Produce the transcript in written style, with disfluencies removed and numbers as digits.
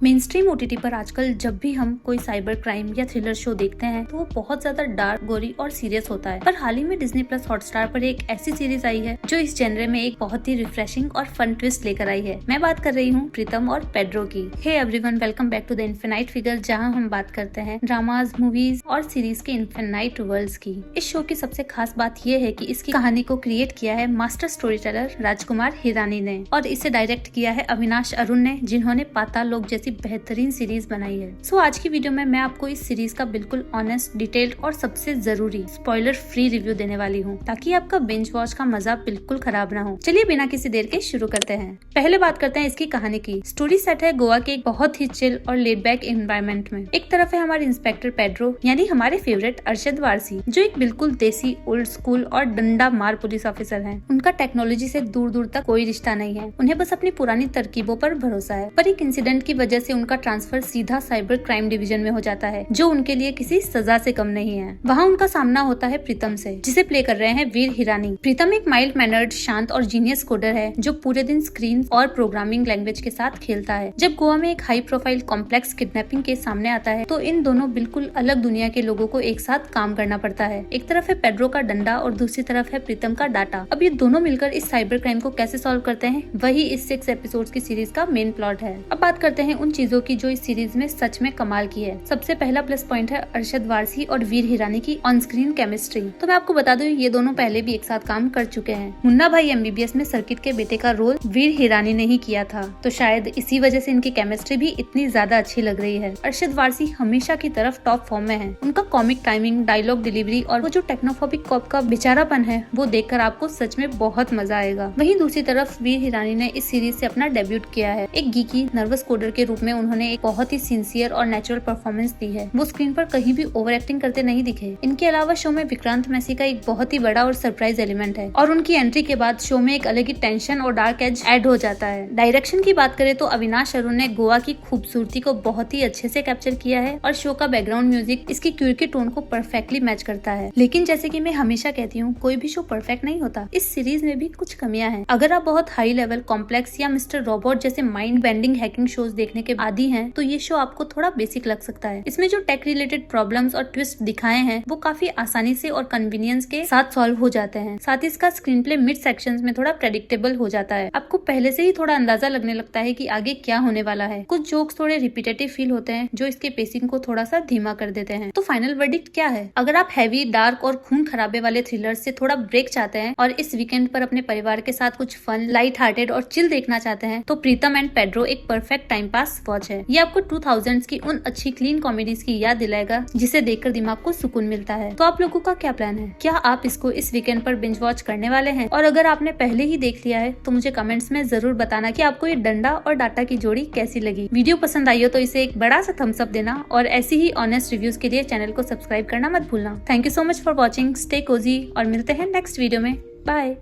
Main stream OTT पर आजकल जब भी हम कोई साइबर क्राइम या थ्रिलर शो देखते हैं तो वो बहुत ज्यादा डार्क, गोरी और सीरियस होता है। पर हाल ही में डिज्नी प्लस हॉटस्टार पर एक ऐसी सीरीज आई है जो इस जेनरे में एक बहुत ही रिफ्रेशिंग और फन ट्विस्ट लेकर आई है। मैं बात कर रही हूँ प्रीतम और पेड्रो की। Hey everyone, welcome back to the infinite figure, जहाँ हम बात करते हैं ड्रामाज, मूवीज और सीरीज के इन्फिनाइट वर्ल्ड्स की। इस शो की सबसे खास बात यह है कि इसकी कहानी को क्रिएट किया है master story teller Rajkumar Hirani ने और इसे डायरेक्ट किया है अविनाश अरुण ने, जिन्होंने पाताल लोक जैसी बेहतरीन सीरीज बनाई है। सो आज की वीडियो में मैं आपको इस सीरीज का बिल्कुल ऑनेस्ट, डिटेल्ड और सबसे जरूरी स्पॉइलर फ्री रिव्यू देने वाली हूँ, ताकि आपका बिंज वॉच का मजा बिल्कुल खराब ना हो। चलिए बिना किसी देर के शुरू करते हैं। पहले बात करते हैं इसकी कहानी की। स्टोरी सेट है गोवा के एक बहुत ही चिल और लेड बैक एनवायरनमेंट में। एक तरफ है हमारे इंस्पेक्टर पेड्रो, यानी हमारे फेवरेट अरशद वारसी, जो एक बिल्कुल देसी, ओल्ड स्कूल और डंडा मार पुलिस ऑफिसर हैं। उनका टेक्नोलॉजी से दूर दूर तक कोई रिश्ता नहीं है, उन्हें बस अपनी पुरानी तरकीबों पर भरोसा है। पर एक इंसिडेंट की वजह से उनका ट्रांसफर सीधा साइबर क्राइम डिवीजन में हो जाता है, जो उनके लिए किसी सजा से कम नहीं है। वहाँ उनका सामना होता है प्रीतम से, जिसे प्ले कर रहे हैं वीर हिरानी। प्रीतम एक माइल्ड मैनर्ड, शांत और जीनियस कोडर है, जो पूरे दिन स्क्रीन और प्रोग्रामिंग लैंग्वेज के साथ खेलता है। जब गोवा में एक high profile complex kidnapping case सामने आता है, तो इन दोनों बिल्कुल अलग दुनिया के लोगों को एक साथ काम करना पड़ता है। एक तरफ है पेड्रो का डंडा और दूसरी तरफ है प्रीतम का डाटा। अब ये दोनों मिलकर इस साइबर क्राइम को कैसे सॉल्व करते हैं, वही इस 6 एपिसोड्स की सीरीज का मेन प्लॉट है। अब बात करते हैं उन चीजों की जो इस सीरीज में सच में कमाल की है। सबसे पहला प्लस पॉइंट है अरशद वारसी और वीर हिरानी की ऑन स्क्रीन केमिस्ट्री। तो मैं आपको बता दूं, ये दोनों पहले भी एक साथ काम कर चुके हैं। मुन्ना भाई एमबीबीएस में सर्किट के बेटे का रोल वीर हिरानी ने ही किया था, तो शायद इसी वजह से इनकी केमिस्ट्री भी इतनी ज्यादा अच्छी लग रही है। अरशद वारसी हमेशा की तरफ टॉप फॉर्म में है। उनका कॉमिक टाइमिंग, डायलॉग डिलीवरी और वो जो टेक्नोफोबिक कॉप का बेचारापन है, वो देखकर आपको सच में बहुत मजा आएगा। वहीं दूसरी तरफ वीर हिरानी ने इस सीरीज से अपना डेब्यूट किया है। एक गीकी, नर्वस कोडर के रूप में उन्होंने एक बहुत ही सिंसियर और नेचुरल परफॉर्मेंस दी है। वो स्क्रीन पर कहीं भी ओवर एक्टिंग करते नहीं दिखे। इनके अलावा शो में विक्रांत मैसी का एक बहुत ही बड़ा और सरप्राइज एलिमेंट है, और उनकी एंट्री के बाद शो में एक अलग ही टेंशन और डार्क एज ऐड हो जाता है। डायरेक्शन की बात करें तो अविनाश अरुण ने गोवा की खूबसूरती को बहुत ही अच्छे से कैप्चर किया है, और शो का बैकग्राउंड म्यूजिक इसकी क्यूर्की टोन को परफेक्टली मैच करता है। लेकिन जैसे कि मैं हमेशा कहती हूँ, कोई भी शो परफेक्ट नहीं होता। इस सीरीज में भी कुछ कमियां हैं। अगर आप बहुत हाई लेवल, कॉम्प्लेक्स या मिस्टर रोबोट जैसे माइंड बेंडिंग हैकिंग शोज देखने के आदी हैं, तो ये शो आपको थोड़ा बेसिक लग सकता है। इसमें जो टेक रिलेटेड प्रॉब्लम्स और ट्विस्ट दिखाए हैं, वो काफी आसानी से और कन्वीनियंस के साथ सॉल्व हो जाते हैं। साथ ही इसका स्क्रीन प्ले मिड सेक्शंस में थोड़ा प्रेडिक्टेबल हो जाता है। आपको पहले से ही थोड़ा अंदाजा लगने लगता है कि आगे क्या होने वाला है। कुछ जोक्स थोड़े रिपीटेटिव फील होते हैं, जो इसके पेसिंग को थोड़ा सा धीमा कर देते हैं। तो फाइनल वर्डिक्ट क्या है? अगर आप हैवी, डार्क और खून खराबे वाले थ्रिलर से थोड़ा ब्रेक चाहते हैं और इस वीकेंड पर अपने परिवार के साथ कुछ फन, लाइट हार्टेड और चिल देखना चाहते हैं, तो प्रीतम एंड पेड्रो एक परफेक्ट टाइम पास वॉच है। ये आपको 2000s की उन अच्छी क्लीन कॉमेडीज की याद दिलाएगा, जिसे देखकर दिमाग को सुकून मिलता है। तो आप लोगों का क्या प्लान है? क्या आप इसको इस वीकेंड पर बिंज वॉच करने वाले हैं? और अगर आपने पहले ही देख लिया है, तो मुझे कमेंट्स में जरूर बताना कि आपको ये डंडा और डाटा की जोड़ी कैसी लगी। वीडियो पसंद आई हो तो इसे एक बड़ा सा थम्स अप देना, और ऐसी ही ऑनेस्ट रिव्यूज के लिए चैनल को सब्सक्राइब करना मत भूलना। Thank you so much for watching. Stay cozy और मिलते हैं नेक्स्ट वीडियो में। बाय।